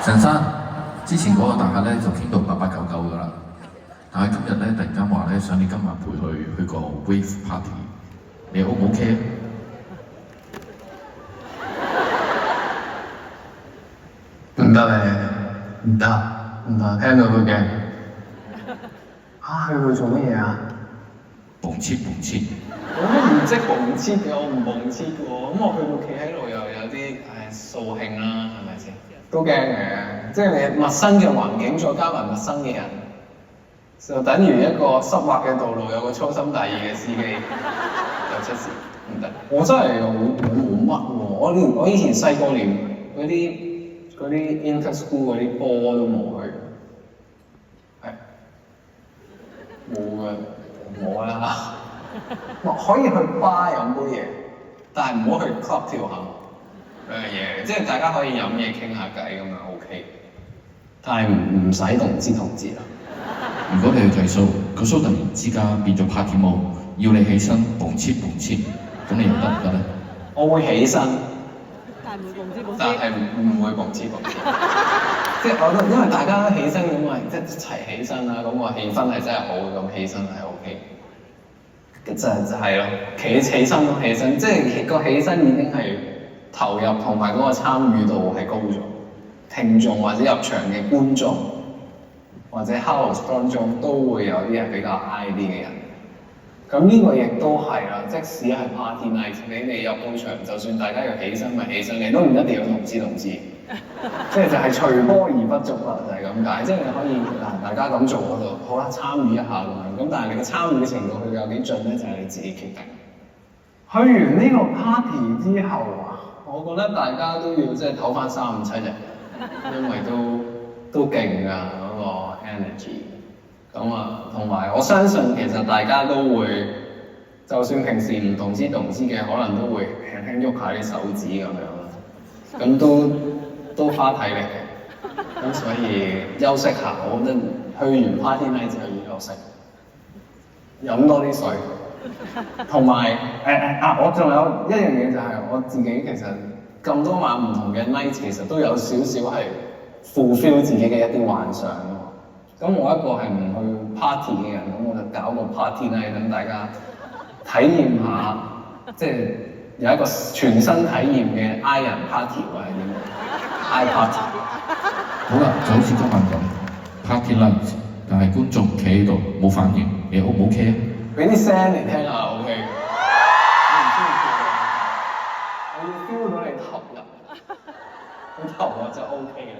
陳生，之前嗰個大客咧就傾到8899㗎啦，但係今日咧突然間話咧想你今晚陪佢去個 wave party，你 O 唔 OK？唔得咧，唔得，聽到都驚。去佢做乜嘢啊？蹦切。我都唔識蹦切嘅，我唔蹦切嘅喎。咁我去到企喺度又有啲掃興啦，係咪先？都驚嘅，即係你陌生嘅環境，再加埋陌生嘅人，就等於一個濕滑嘅道路，有個粗心大意嘅司機又出事，唔得。我真係冇乜喎，我以前細個連嗰啲 inter school 嗰啲波都冇去，冇啦。可以去 bar 飲杯嘢，但係唔好去 club 跳下嗰樣嘢，即係大家可以飲嘢傾下偈咁樣 OK， 但係唔使動之啦。如果你去睇 show，個 show 突然之間變咗 party mode， 要你起身蹦切，咁你又得唔得咧？我會起身，但係唔會蹦切。即係我覺得，因為大家起身咁咪即係一齊起身啦，咁個氣氛係真係好嘅，咁起身係 OK。就係咯，起身，即係個起身已經係投入同埋嗰個參與度係高咗。聽眾或者入場嘅觀眾或者 house 當中都會有啲係比較 I 啲嘅人。咁呢個亦都係啦，即使係 party night， 你哋入到場，就算大家要起身咪起身，你都唔一定要同知。即係就係隨波而不足啦，就係咁解。即係你可以大家咁做嗰度，好啦，參與一下咁樣。咁但係你嘅參與嘅程度去有幾盡咧，就係你自己決定。去完呢個 party 之後啊，我覺得大家都要即係唞翻3、5、7日，因為都勁㗎嗰個 energy。咁同埋我相信其實大家都會，就算平時唔同知嘅，可能都會輕輕喐下啲手指咁樣，咁都花體力嘅。咁所以休息下，我覺得去完 party night 之後要休息，飲多啲水，同埋我仲有一樣嘢就係我自己其實咁多晚唔同嘅 night 其實都有少少係 fulfill 自己嘅一啲幻想。咁我一個係唔去 party 嘅人，咁我就搞個 party night 等大家體驗下，即係有一個全新體驗嘅 I 人 party 或係點樣 I party。好啦，就好似今晚咁 party night， 但係觀眾企喺度冇反應，你 O 唔 OK 啊？俾啲聲嚟聽下 OK。我唔中意跳，我要 feel 到你投入，你投入就 OK 啦。